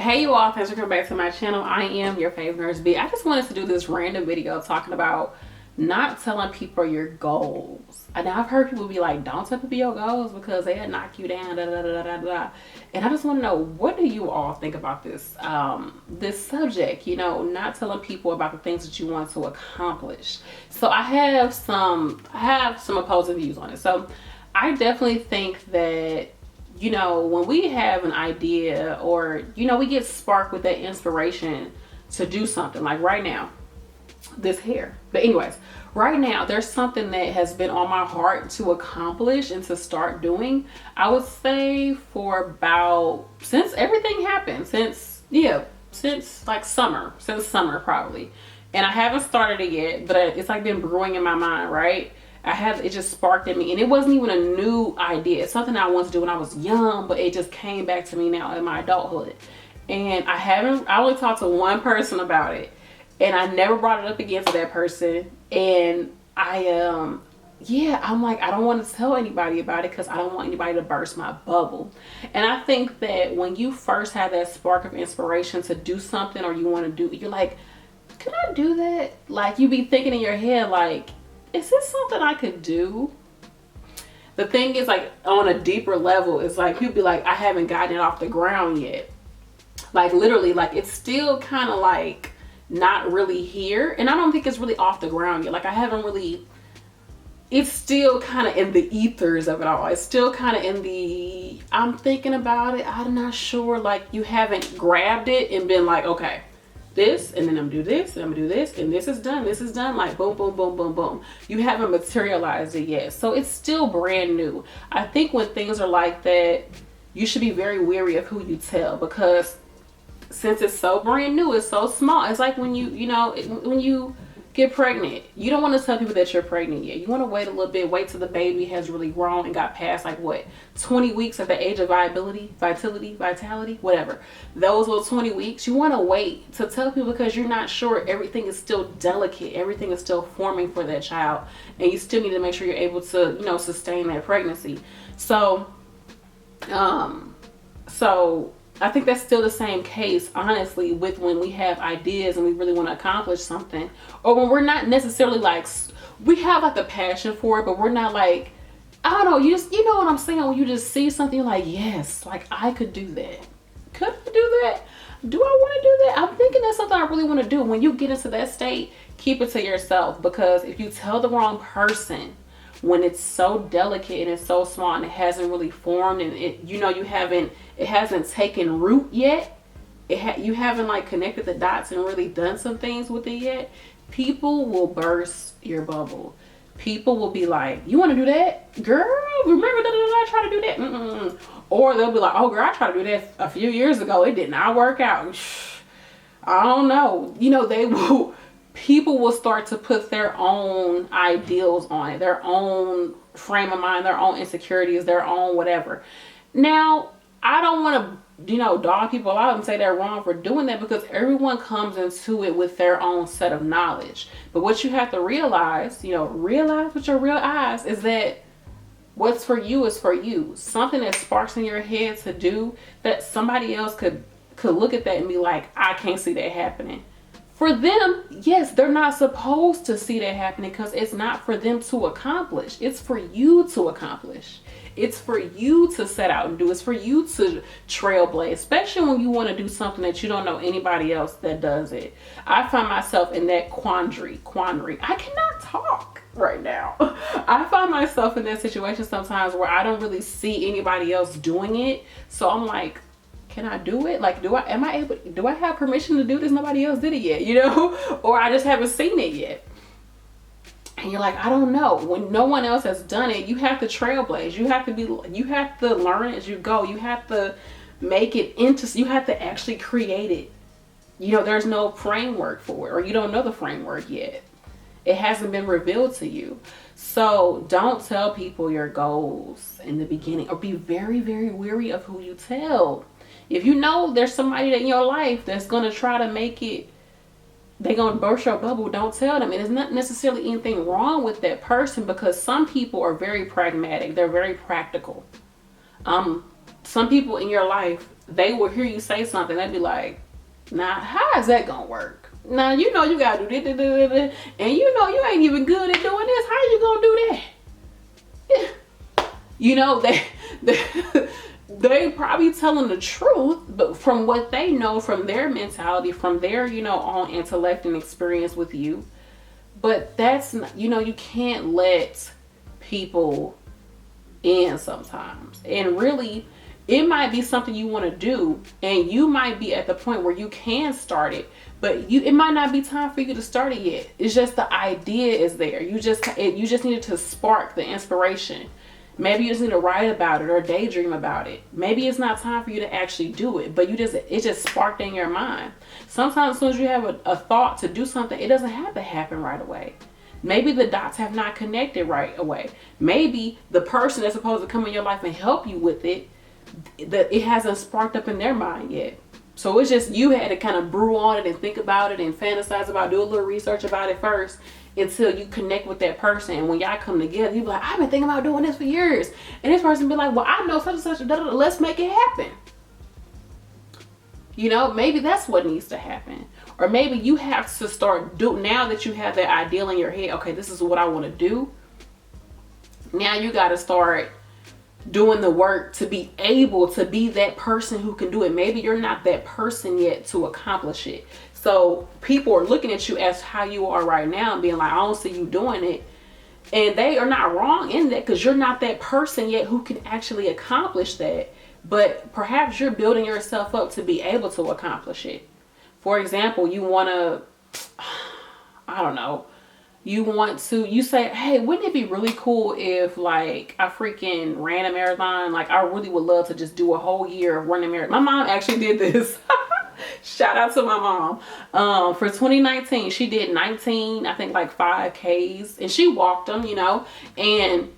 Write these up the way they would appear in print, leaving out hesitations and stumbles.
Hey you all, thanks for coming back to my channel. I am your fave nurse B. I just wanted to do this random video talking about not telling people your goals. And I've heard people be like, don't tell people your goals because they'll knock you down, da, da, da, da, da. And I just want to know, what do you all think about this this subject, you know, not telling people about the things that you want to accomplish. So I have some opposing views on it. So I definitely think that, you know, when we have an idea or, you know, we get sparked with that inspiration to do something, like right now, this hair. But anyways, right now, there's something that has been on my heart to accomplish and to start doing. I would say for about, since everything happened, since like since summer probably. And I haven't started it yet, but it's like been brewing in my mind, right? It just sparked in me, and it wasn't even a new idea. It's something I wanted to do when I was young, but it just came back to me now in my adulthood. And I only talked to one person about it, and I never brought it up again to that person. And I'm like, I don't want to tell anybody about it because I don't want anybody to burst my bubble. And I think that when you first have that spark of inspiration to do something, or you want to do, you're like, could I do that? Like, you be thinking in your head, like, is this something I could do? The thing is, like, on a deeper level, it's like you'd be like, I haven't gotten it off the ground yet. Like, literally, like, it's still kind of like not really here, and I don't think it's really off the ground yet. Like, I haven't really, it's still kind of in the ethers of it all. It's still kind of in the, I'm thinking about it, I'm not sure. Like, you haven't grabbed it and been like, okay, this, and then I'm gonna do this, and I'm gonna do this, and this is done, like boom, boom, boom, boom, boom. You haven't materialized it yet. So it's still brand new. I think when things are like that, you should be very wary of who you tell, because since it's so brand new, it's so small. It's like when when you get pregnant, you don't want to tell people that you're pregnant yet. You want to wait a little bit, wait till the baby has really grown and got past, like, what, 20 weeks at the age of vitality, whatever. Those little 20 weeks, you want to wait to tell people, because you're not sure. Everything is still delicate. Everything is still forming for that child. And you still need to make sure you're able to, you know, sustain that pregnancy. So I think that's still the same case, honestly, with when we have ideas and we really want to accomplish something, or when we're not necessarily like, we have like the passion for it, but we're not like, I don't know, you know what I'm saying? When you just see something, you're like, yes, like, I could do that. Could I do that? Do I want to do that? I'm thinking that's something I really want to do. When you get into that state, keep it to yourself, because if you tell the wrong person, when it's so delicate and it's so small and it hasn't really formed, and it hasn't taken root yet, you haven't like connected the dots and really done some things with it yet, people will burst your bubble. People will be like, you want to do that, girl? Remember that I tried to do that? Or they'll be like, oh girl, I tried to do that a few years ago, it did not work out. I don't know, you know. People will start to put their own ideals on it, their own frame of mind, their own insecurities, their own whatever. Now, I don't want to, dog people out and say they're wrong for doing that, because everyone comes into it with their own set of knowledge. But what you have to realize, realize with your real eyes, is that what's for you is for you. Something that sparks in your head to do, that somebody else could look at that and be like, I can't see that happening. For them, yes, they're not supposed to see that happening, because it's not for them to accomplish. It's for you to accomplish. It's for you to set out and do. It's for you to trailblaze, especially when you want to do something that you don't know anybody else that does it. I find myself in that quandary. I cannot talk right now. I find myself in that situation sometimes where I don't really see anybody else doing it. So I'm like, can I do it? Like, do I have permission to do this? Nobody else did it yet, or I just haven't seen it yet. And you're like, I don't know. When no one else has done it, you have to trailblaze. You have to learn as you go. You have to make it you have to actually create it. There's no framework for it, or you don't know the framework yet. It hasn't been revealed to you. So don't tell people your goals in the beginning, or be very, very wary of who you tell. If you know there's somebody in your life that's going to try to make it, they're going to burst your bubble, don't tell them. And there's not necessarily anything wrong with that person, because some people are very pragmatic. They're very practical. Some people in your life, they will hear you say something. They'd be like, nah, how is that gonna work? Now, you know you gotta do this, and you know you ain't even good at doing this. How you gonna do that? Yeah. You know, they probably telling the truth, but from what they know, from their mentality, from their, you know, own intellect and experience with you. But that's not, you know, you can't let people in sometimes. And really, it might be something you want to do, and you might be at the point where you can start it, but it might not be time for you to start it yet. It's just the idea is there. You just needed to spark the inspiration. Maybe you just need to write about it or daydream about it. Maybe it's not time for you to actually do it, but it just sparked in your mind. Sometimes as soon as you have a thought to do something, it doesn't have to happen right away. Maybe the dots have not connected right away. Maybe the person that's supposed to come in your life and help you with it, that it hasn't sparked up in their mind yet. So it's just, you had to kind of brew on it and think about it and fantasize about, do a little research about it first until you connect with that person. And when y'all come together, you be like, I've been thinking about doing this for years. And this person be like, well, I know such and such, let's make it happen. You know, maybe that's what needs to happen. Or maybe you have to start now that you have that ideal in your head, okay, this is what I want to do. Now you got to start doing the work to be able to be that person who can do it. Maybe you're not that person yet to accomplish it. So people are looking at you as how you are right now and being like, I don't see you doing it. And they are not wrong in that, because you're not that person yet who can actually accomplish that. But perhaps you're building yourself up to be able to accomplish it. For example, you want to, I don't know, you say, hey, wouldn't it be really cool if like I freaking ran a marathon? Like I really would love to just do a whole year of running a marathon. My mom actually did this. Shout out to my mom. For 2019, she did 19, I think like 5Ks, and she walked them, you know, and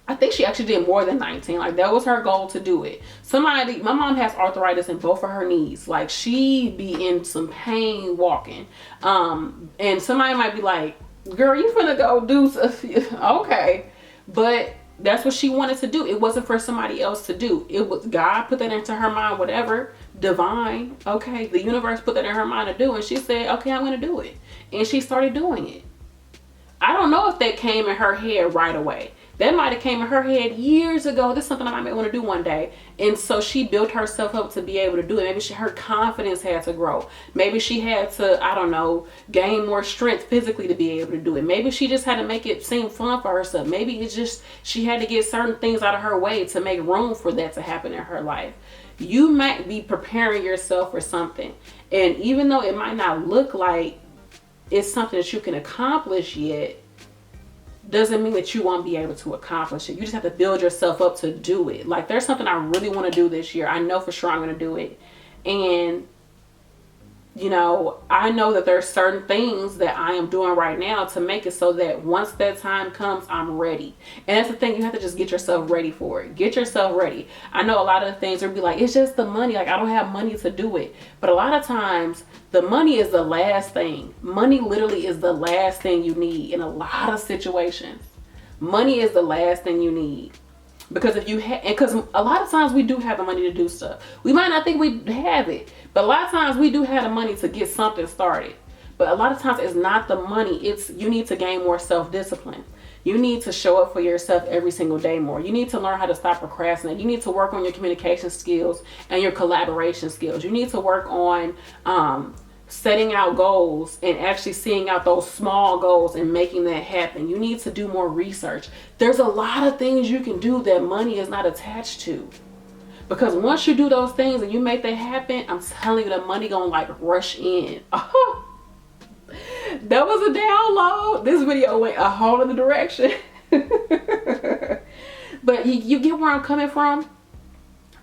I think she actually did more than 19. Like that was her goal to do it. My mom has arthritis in both of her knees. Like she be in some pain walking. And somebody might be like, girl, you finna go do stuff. Okay. But that's what she wanted to do. It wasn't for somebody else to do. It was God put that into her mind, whatever, divine. Okay. The universe put that in her mind to do. And she said, okay, I'm going to do it. And she started doing it. I don't know if that came in her head right away. That might have came in her head years ago. This is something I might want to do one day. And so she built herself up to be able to do it. Maybe her confidence had to grow. Maybe she had to, I don't know, gain more strength physically to be able to do it. Maybe she just had to make it seem fun for herself. Maybe it's just she had to get certain things out of her way to make room for that to happen in her life. You might be preparing yourself for something. And even though it might not look like it's something that you can accomplish yet, doesn't mean that you won't be able to accomplish it. You just have to build yourself up to do it. Like there's something I really want to do this year. I know for sure I'm going to do it. And you know, I know that there's certain things that I am doing right now to make it so that once that time comes, I'm ready. And that's the thing, you have to just get yourself ready for it. Get yourself ready. I know a lot of the things will be like, it's just the money. Like I don't have money to do it. But a lot of times the money is the last thing. Money literally is the last thing you need in a lot of situations. Money is the last thing you need. Because if you because a lot of times we do have the money to do stuff. We might not think we have it, but a lot of times we do have the money to get something started. But a lot of times it's not the money. It's you need to gain more self-discipline. You need to show up for yourself every single day more. You need to learn how to stop procrastinating. You need to work on your communication skills and your collaboration skills. You need to work on setting out goals and actually seeing out those small goals and making that happen. You need to do more research. There's a lot of things you can do that money is not attached to. Because once you do those things and you make that happen, I'm telling you, the money gonna like rush in. Oh, that was a download. This video went a whole other direction. But you get where I'm coming from?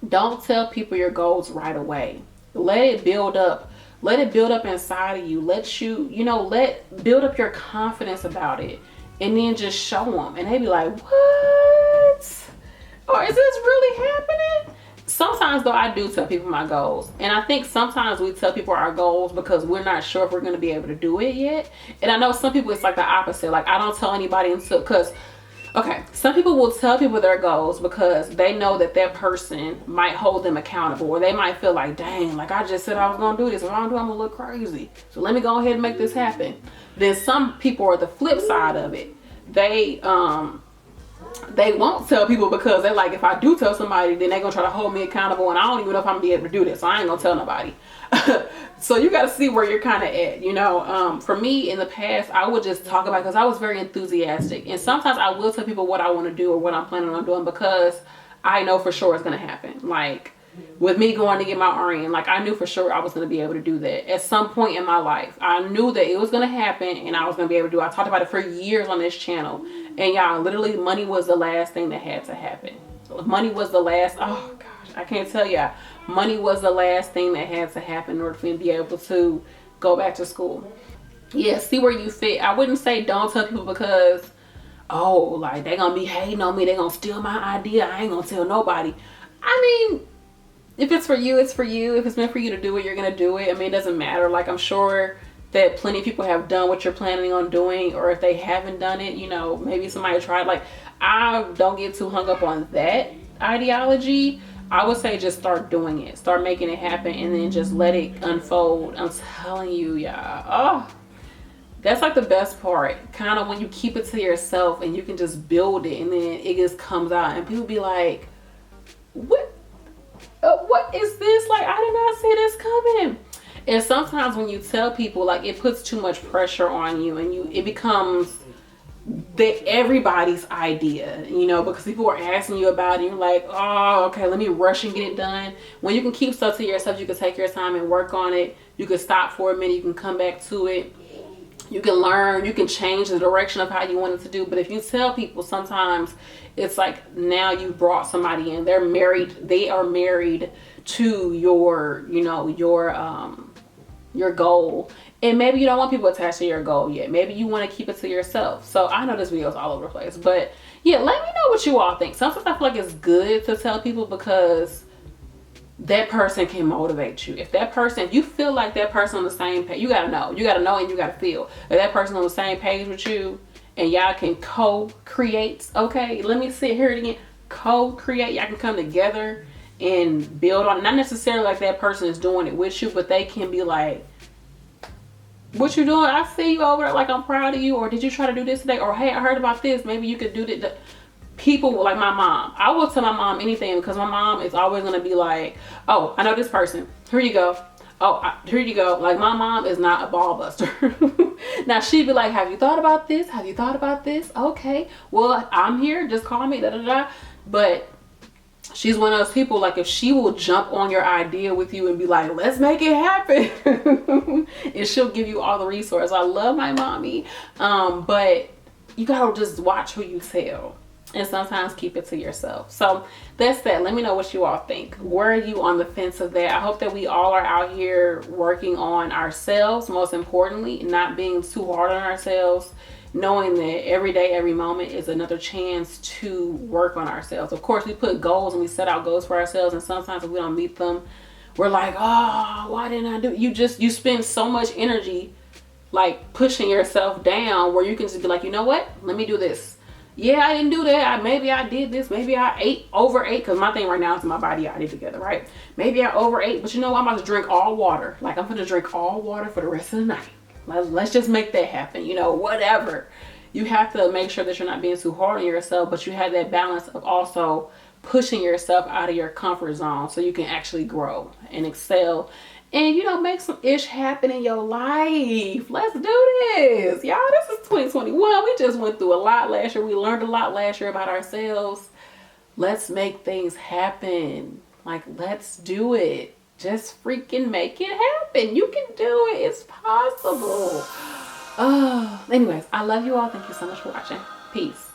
Don't tell people your goals right away. Let it build up. Let it build up inside of you. Build up your confidence about it. And then just show them. And they be like, what? Or is this really happening? Sometimes though, I do tell people my goals. And I think sometimes we tell people our goals because we're not sure if we're going to be able to do it yet. And I know some people it's like the opposite. Like I don't tell anybody until, because Okay, some people will tell people their goals because they know that that person might hold them accountable, or they might feel like, dang, like I just said I was gonna do this. If I don't do it, I'm gonna look crazy. So let me go ahead and make this happen. Then some people are the flip side of it. They won't tell people because they're like, if I do tell somebody, then they're gonna try to hold me accountable, and I don't even know if I'm gonna be able to do this, so I ain't gonna tell nobody. So you got to see where you're kind of at, you know. For me in the past, I would just talk about, because I was very enthusiastic, and sometimes I will tell people what I want to do or what I'm planning on doing because I know for sure it's gonna happen. Like with me going to get my RN, like I knew for sure I was going to be able to do that at some point in my life. I knew that it was going to happen and I was going to be able to do it. I talked about it for years on this channel, and y'all, literally money was the last thing that had to happen. Money was the last, oh gosh, I can't tell y'all, money was the last thing that had to happen in order for me to be able to go back to school. Yeah, see where you fit. I wouldn't say don't tell people because, oh, like they gonna be hating on me, they gonna steal my idea, I ain't gonna tell nobody. I mean, if it's for you, it's for you. If it's meant for you to do it, you're gonna do it. I mean, it doesn't matter. Like, I'm sure that plenty of people have done what you're planning on doing, or if they haven't done it, you know, maybe somebody tried. Like, I don't get too hung up on that ideology. I would say just start doing it, start making it happen, and then just let it unfold. I'm telling you, y'all, oh, that's like the best part, kind of when you keep it to yourself and you can just build it, and then it just comes out and people be like, what is this? Like, I did not see this coming. And sometimes when you tell people, like, it puts too much pressure on you, and it becomes everybody's idea, you know, because people are asking you about it. You're like, oh, okay, let me rush and get it done. When you can keep stuff to yourself, you can take your time and work on it. You can stop for a minute, you can come back to it. You can learn, you can change the direction of how you want it to do. But if you tell people, sometimes it's like now you brought somebody in, they are married to your, you know, your goal. And maybe you don't want people attached to your goal yet. Maybe you want to keep it to yourself. So I know this video is all over the place, but yeah, let me know what you all think. Sometimes I feel like it's good to tell people because that person can motivate you. If you feel like that person on the same page, you gotta know and you gotta feel that person on the same page with you, and y'all can co-create. Okay, let me sit here again. Co-create. Y'all can come together and build on it. Not necessarily like that person is doing it with you, but they can be like, what you doing? I see you over there, like, I'm proud of you. Or did you try to do this today? Or hey, I heard about this, maybe you could do that. People like my mom, I will tell my mom anything because my mom is always going to be like, oh, I know this person, here you go. Oh, here you go. Like, my mom is not a ball buster. Now she'd be like, have you thought about this? Have you thought about this? Okay, well, I'm here, just call me, da da da. But she's one of those people, like, if she will jump on your idea with you and be like, let's make it happen, and she'll give you all the resources. I love my mommy, but you gotta just watch who you tell, and sometimes keep it to yourself. So that's that. Let me know what you all think. Where are you on the fence of that? I hope that we all are out here working on ourselves, most importantly, not being too hard on ourselves, knowing that every day, every moment is another chance to work on ourselves. Of course, we put goals and we set out goals for ourselves, and sometimes if we don't meet them, we're like, oh, why didn't I do it? You spend so much energy like pushing yourself down, where you can just be like, you know what, let me do this. Yeah, I didn't do that. Maybe I did this. Maybe I overate, because my thing right now is my body I need together, right? Maybe I overate, but you know what? I'm about to drink all water. Like, I'm going to drink all water for the rest of the night. Let's just make that happen, you know, whatever. You have to make sure that you're not being too hard on yourself, but you have that balance of also pushing yourself out of your comfort zone so you can actually grow and excel and, you know, make some ish happen in your life. Let's do this. Y'all, this is 2021. We just went through a lot last year. We learned a lot last year about ourselves. Let's make things happen. Like, let's do it. Just freaking make it happen. You can do it. It's possible. Oh, anyways, I love you all. Thank you so much for watching. Peace.